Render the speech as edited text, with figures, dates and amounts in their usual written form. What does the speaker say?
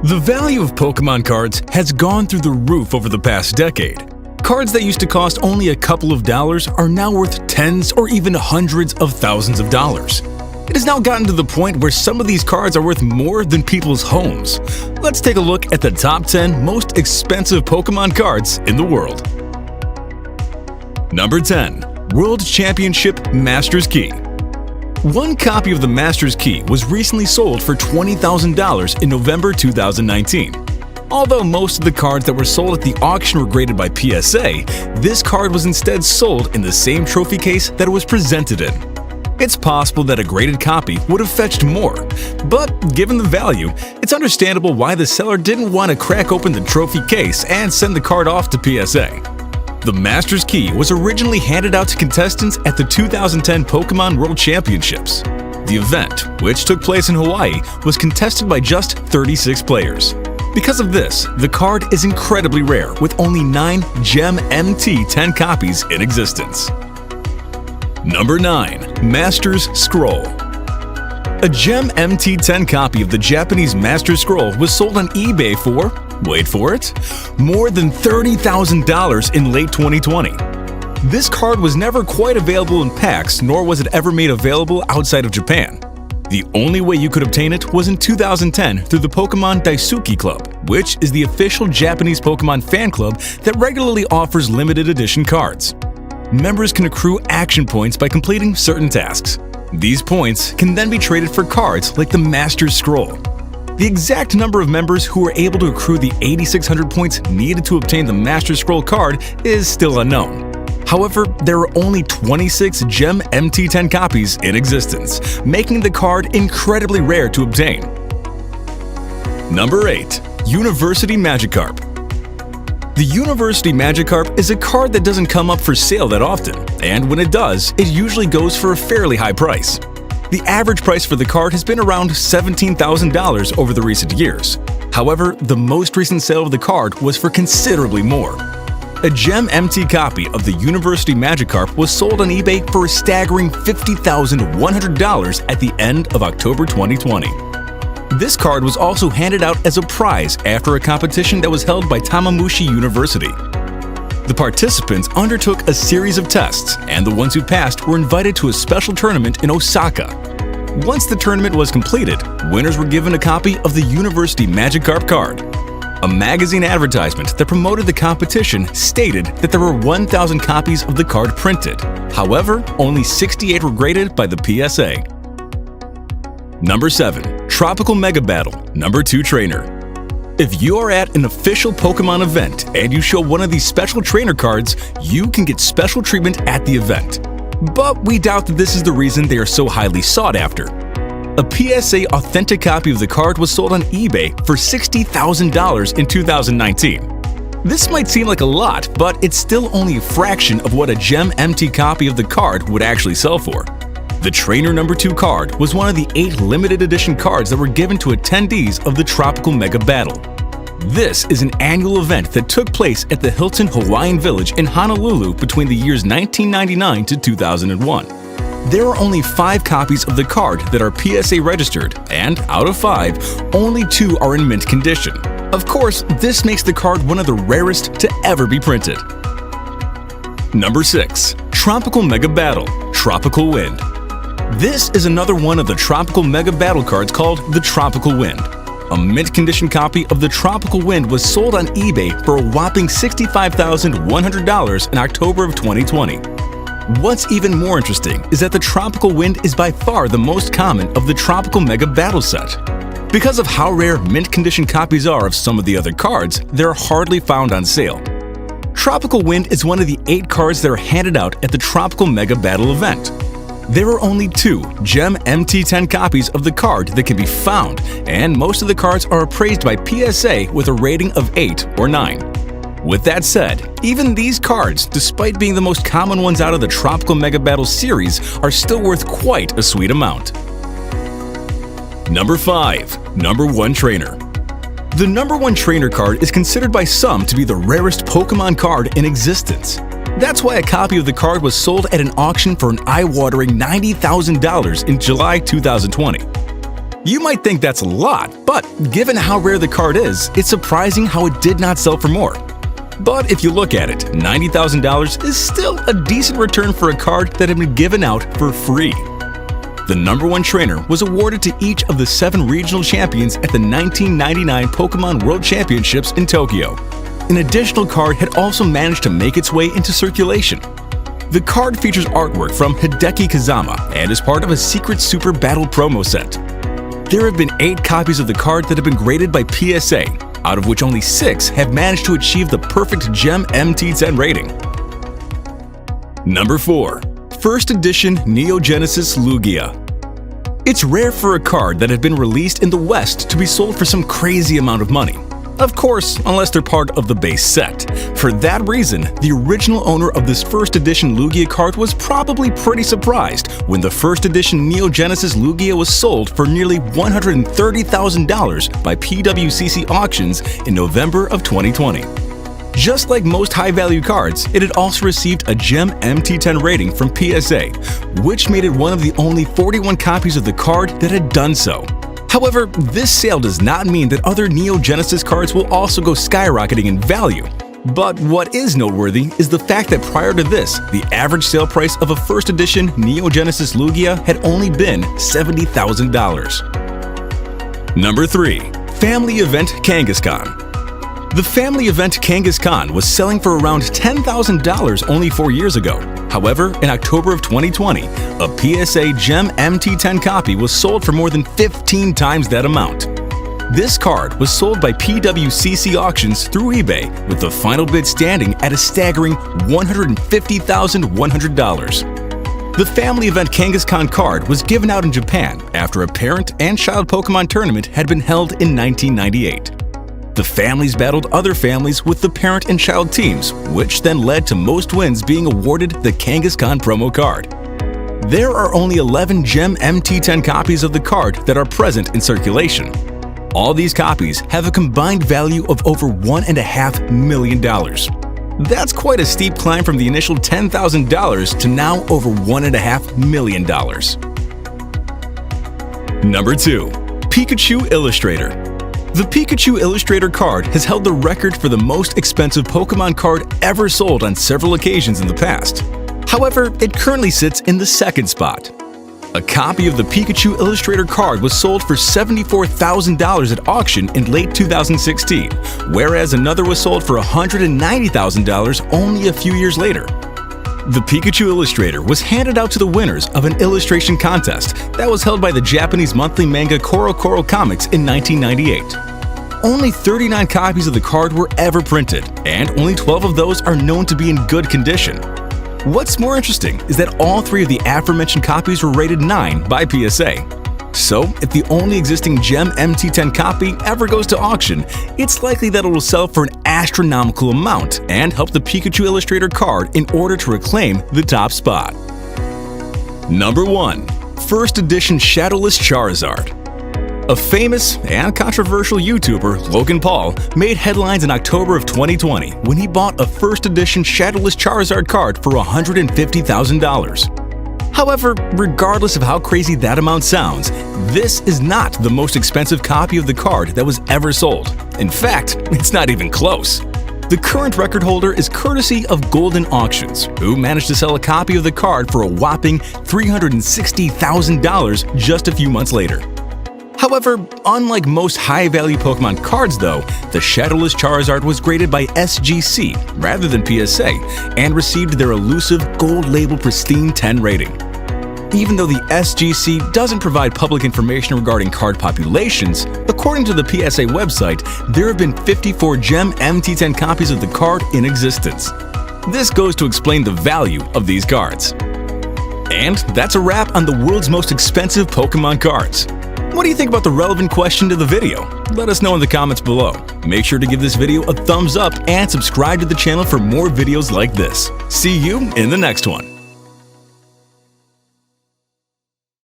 The value of Pokémon cards has gone through the roof over the past decade. Cards that used to cost only a couple of dollars are now worth tens or even hundreds of thousands of dollars. It has now gotten to the point where some of these cards are worth more than people's homes. Let's take a look at the top 10 most expensive Pokémon cards in the world. Number 10. World Championship Master's Key. One copy of the Master's Key was recently sold for $20,000 in November 2019. Although most of the cards that were sold at the auction were graded by PSA, this card was instead sold in the same trophy case that it was presented in. It's possible that a graded copy would have fetched more, but given the value, it's understandable why the seller didn't want to crack open the trophy case and send the card off to PSA. The Master's Key was originally handed out to contestants at the 2010 Pokémon World Championships. The event, which took place in Hawaii, was contested by just 36 players. Because of this, the card is incredibly rare, with only 9 Gem MT10 copies in existence. Number 9. Master's Scroll. A Gem MT10 copy of the Japanese Master's Scroll was sold on eBay for, wait for it, more than $30,000 in late 2020. This card was never quite available in packs, nor was it ever made available outside of Japan. The only way you could obtain it was in 2010 through the Pokemon Daisuki Club, which is the official Japanese Pokemon fan club that regularly offers limited edition cards. Members can accrue action points by completing certain tasks. These points can then be traded for cards like the Master's Scroll. The exact number of members who were able to accrue the 8,600 points needed to obtain the Master's Scroll card is still unknown. However, there are only 26 Gem MT10 copies in existence, making the card incredibly rare to obtain. Number 8. University Magikarp. The University Magikarp is a card that doesn't come up for sale that often, and when it does, it usually goes for a fairly high price. The average price for the card has been around $17,000 over the recent years. However, the most recent sale of the card was for considerably more. A Gem MT copy of the University Magikarp was sold on eBay for a staggering $50,100 at the end of October 2020. This card was also handed out as a prize after a competition that was held by Tamamushi University. The participants undertook a series of tests, and the ones who passed were invited to a special tournament in Osaka. Once the tournament was completed, winners were given a copy of the University Magikarp card. A magazine advertisement that promoted the competition stated that there were 1,000 copies of the card printed. However, only 68 were graded by the PSA. Number 7. Tropical Mega Battle Number 2 Trainer. If you are at an official Pokémon event and you show one of these special trainer cards, you can get special treatment at the event. But we doubt that this is the reason they are so highly sought after. A PSA authentic copy of the card was sold on eBay for $60,000 in 2019. This might seem like a lot, but it's still only a fraction of what a Gem MT copy of the card would actually sell for. The Trainer Number 2 card was one of the 8 limited edition cards that were given to attendees of the Tropical Mega Battle. This is an annual event that took place at the Hilton Hawaiian Village in Honolulu between the years 1999 to 2001. There are only 5 copies of the card that are PSA registered, and out of 5, only 2 are in mint condition. Of course, this makes the card one of the rarest to ever be printed. Number 6. Tropical Mega Battle Tropical Wind. This is another one of the Tropical Mega Battle cards called the Tropical Wind. A mint condition copy of the Tropical Wind was sold on eBay for a whopping $65,100 in October of 2020. What's even more interesting is that the Tropical Wind is by far the most common of the Tropical Mega Battle set. Because of how rare mint condition copies are of some of the other cards, they're hardly found on sale. Tropical Wind is one of the 8 cards that are handed out at the Tropical Mega Battle event. There are only 2 Gem MT10 copies of the card that can be found, and most of the cards are appraised by PSA with a rating of 8 or 9. With that said, even these cards, despite being the most common ones out of the Tropical Mega Battle series, are still worth quite a sweet amount. Number 5. Number 1 Trainer. The Number 1 Trainer card is considered by some to be the rarest Pokémon card in existence. That's why a copy of the card was sold at an auction for an eye-watering $90,000 in July 2020. You might think that's a lot, but given how rare the card is, it's surprising how it did not sell for more. But if you look at it, $90,000 is still a decent return for a card that had been given out for free. The #1 trainer was awarded to each of the 7 regional champions at the 1999 Pokémon World Championships in Tokyo. An additional card had also managed to make its way into circulation. The card features artwork from Hideki Kazama and is part of a secret Super Battle promo set. There have been 8 copies of the card that have been graded by PSA, out of which only 6 have managed to achieve the perfect Gem MT10 rating. Number 4. First Edition Neo Genesis Lugia. It's rare for a card that had been released in the West to be sold for some crazy amount of money. Of course, unless they're part of the base set. For that reason, the original owner of this first edition Lugia card was probably pretty surprised when the first edition Neo Genesis Lugia was sold for nearly $130,000 by PWCC auctions in November of 2020. Just like most high-value cards, it had also received a Gem MT10 rating from PSA, which made it one of the only 41 copies of the card that had done so. However, this sale does not mean that other Neo Genesis cards will also go skyrocketing in value. But what is noteworthy is the fact that prior to this, the average sale price of a first edition Neo Genesis Lugia had only been $70,000. Number 3. Family Event Kangaskhan. The Family Event Kangaskhan was selling for around $10,000 only 4 years ago. However, in October of 2020, a PSA Gem MT10 copy was sold for more than 15 times that amount. This card was sold by PWCC auctions through eBay, with the final bid standing at a staggering $150,100. The Family Event Kangaskhan card was given out in Japan after a parent and child Pokémon tournament had been held in 1998. The families battled other families with the parent and child teams, which then led to most wins being awarded the Kangaskhan promo card. There are only 11 Gem MT10 copies of the card that are present in circulation. All these copies have a combined value of over $1.5 million. That's quite a steep climb from the initial $10,000 to now over $1.5 million. Number 2. Pikachu Illustrator. The Pikachu Illustrator card has held the record for the most expensive Pokémon card ever sold on several occasions in the past. However, it currently sits in the second spot. A copy of the Pikachu Illustrator card was sold for $74,000 at auction in late 2016, whereas another was sold for $190,000 only a few years later. The Pikachu Illustrator was handed out to the winners of an illustration contest that was held by the Japanese monthly manga Koro Comics in 1998. Only 39 copies of the card were ever printed, and only 12 of those are known to be in good condition. What's more interesting is that all 3 of the aforementioned copies were rated 9 by PSA. So, if the only existing Gem MT10 copy ever goes to auction, it's likely that it will sell for an astronomical amount and help the Pikachu Illustrator card in order to reclaim the top spot. Number 1. First Edition Shadowless Charizard. A famous and controversial YouTuber, Logan Paul, made headlines in October of 2020 when he bought a First Edition Shadowless Charizard card for $150,000. However, regardless of how crazy that amount sounds, this is not the most expensive copy of the card that was ever sold. In fact, it's not even close. The current record holder is courtesy of Golden Auctions, who managed to sell a copy of the card for a whopping $360,000 just a few months later. However, unlike most high-value Pokémon cards though, the Shadowless Charizard was graded by SGC rather than PSA and received their elusive gold-labeled pristine 10 rating. Even though the SGC doesn't provide public information regarding card populations, according to the PSA website, there have been 54 Gem MT10 copies of the card in existence. This goes to explain the value of these cards. And that's a wrap on the world's most expensive Pokémon cards. What do you think about the relevant question to the video? Let us know in the comments below. Make sure to give this video a thumbs up and subscribe to the channel for more videos like this. See you in the next one.